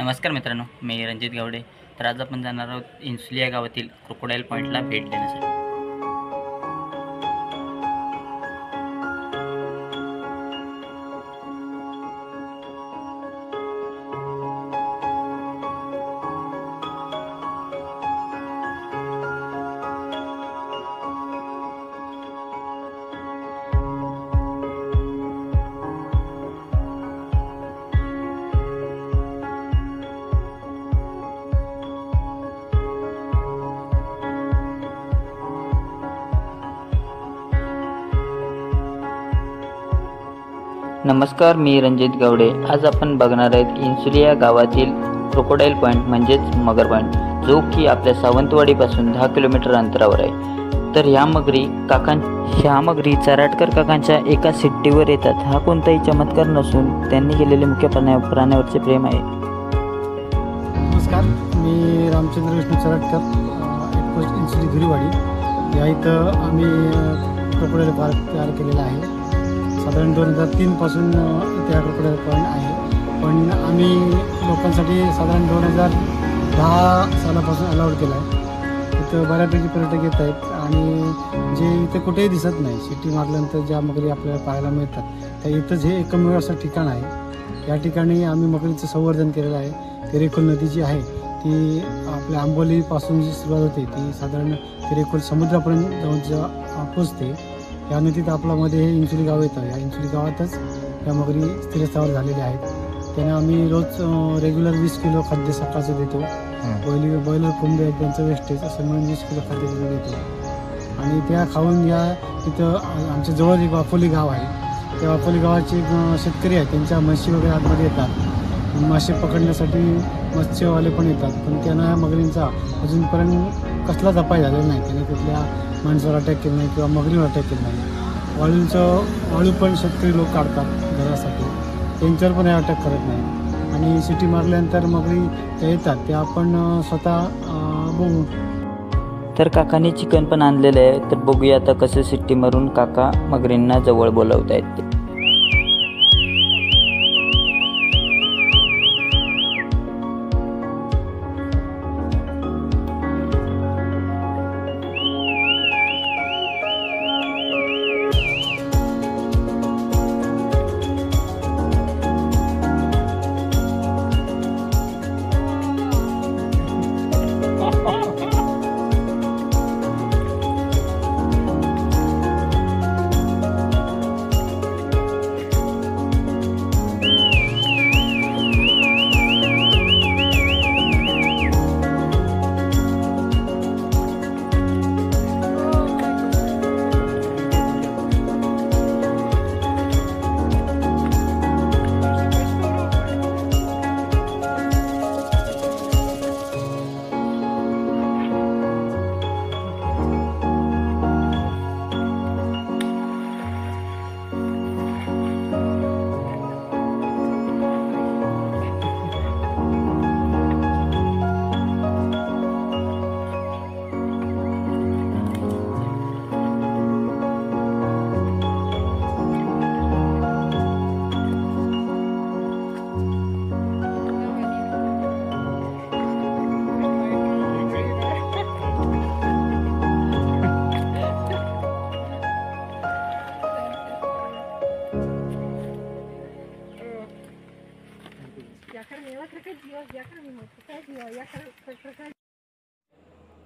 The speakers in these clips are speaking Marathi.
नमस्कार मित्रांनो, मी रणजित गावडे. तर आज आपण जाणार आहोत इन्सुली या गावातील क्रोकोडाईल पॉईंटला भेट देण्यासाठी. नमस्कार, मी रणजित गावडे. आज आपण बघणार आहेत इन्सुली या गावातील क्रोकोडाईल पॉईंट म्हणजेच मगर पॉईंट, जो की आपल्या सावंतवाडीपासून 10 किलोमीटर अंतरावर आहे. तर ह्या मगरी चराटकर काकांच्या एका सिट्टीवर येतात. हा कोणताही चमत्कार नसून त्यांनी केलेले मुख्य प्राण्यावरचे प्रेम आहे. नमस्कार, मी रामचंद्र विष्णू चराटकर, एक पोस्ट इन्सुली गुरुवाडी या इथं आम्ही क्रोकोडाईल पार्क तयार केलेला आहे. साधारण 2003 पासून इथे हा क्रोकोडाईल पॉईंट आहे. पण आम्ही लोकांसाठी साधारण 2010 सालापासून अलाउड केला आहे. इथं बऱ्यापैकी पर्यटक येत आहेत आणि जे इथे कुठेही दिसत नाही. सिटी मारल्यानंतर ज्या मगरी आपल्याला पाहायला मिळतात त्या इथंच हे एकमेव असं ठिकाण आहे. या ठिकाणी आम्ही मगरीचं संवर्धन केलेलं आहे. तेरेखोल नदी जी आहे ती आपल्या आंबोलीपासून जी सुरुवात होते ती साधारण तेरेखोल समुद्रापर्यंत जाऊन पोचते. या नदीत आपल्यामध्ये हे इन्सुली गाव येतं. या इन्सुली गावातच या मगरी स्थिरस्थावर झालेल्या आहेत. त्यांना आम्ही रोज रेग्युलर 20 किलो खाद्य सकाळचं देतो. बॉयलर कोंबडे आहेत त्यांचं वेस्टेज असं म्हणून 20 किलो खाद्य देतो आणि त्या खाऊन या इथं आमच्या जवळ एक वाफोली गाव आहे. त्या वाफोली गावाचे शेतकरी आहेत, त्यांच्या म्हशी वगैरे आतमध्ये येतात. मासे पकडण्यासाठी मत्स्यवाले पण येतात. पण त्यांना या मगरींचा अजूनपर्यंत कसलाच अपाय झालेला नाही. त्याने कुठल्या माणसावर अटॅक केलं नाही किंवा मगरीवर अटॅक केला नाही. वाळू पण शेतकरी लोक काढतात घरासाठी, त्यांच्यावर पण हे अटॅक करत नाही. आणि सिटी मारल्यानंतर मगरी त्या येतात त्या आपण स्वतः बघू. तर काकांनी चिकन पण आणलेलं आहे. तर बघूया आता कसं सिट्टी मारून काका मगरींना जवळ बोलवत आहेत ते.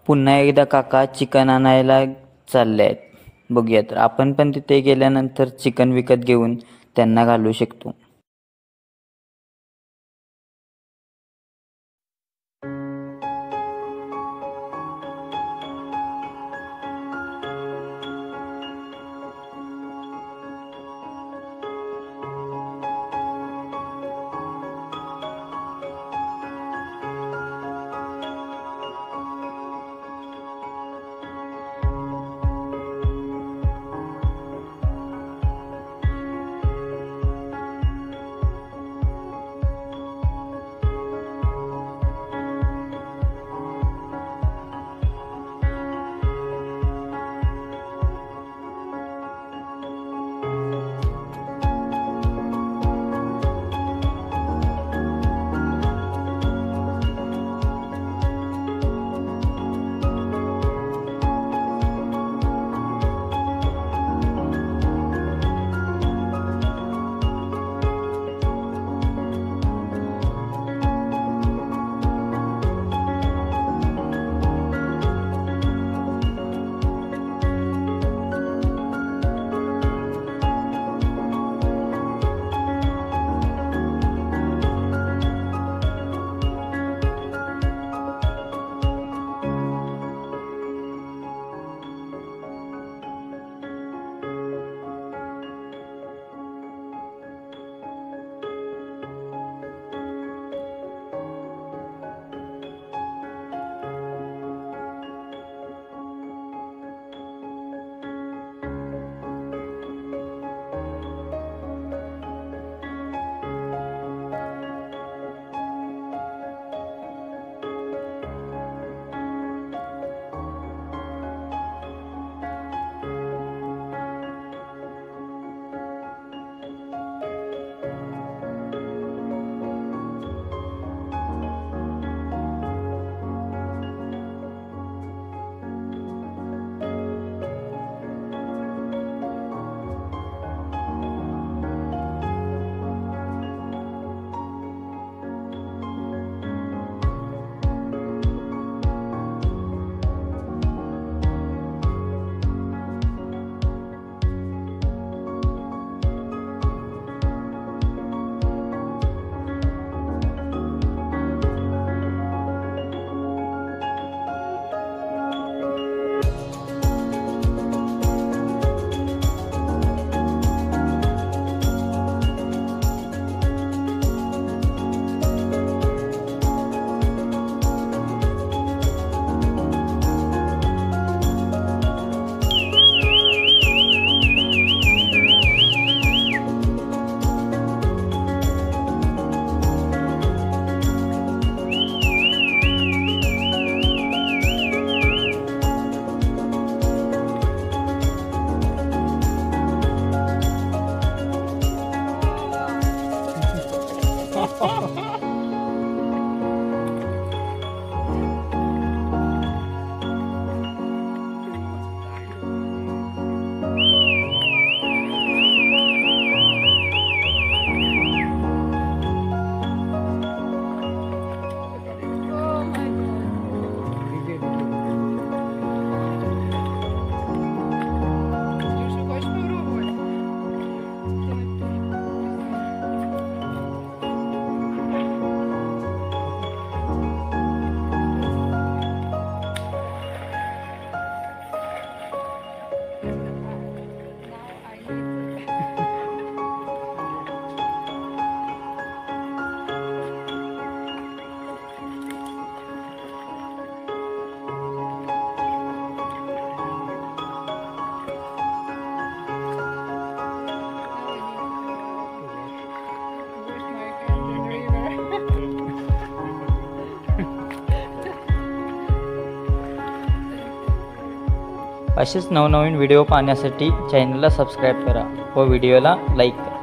पुन्हा एकदा काका चिकन आणायला चालले आहेत. बघूया तर आपण पण तिथे गेल्यानंतर चिकन विकत घेऊन त्यांना घालू शकतो. असेच नवनवीन व्हिडिओ पाहण्यासाठी चॅनलला सबस्क्राईब करा व व्हिडिओला लाईक करा.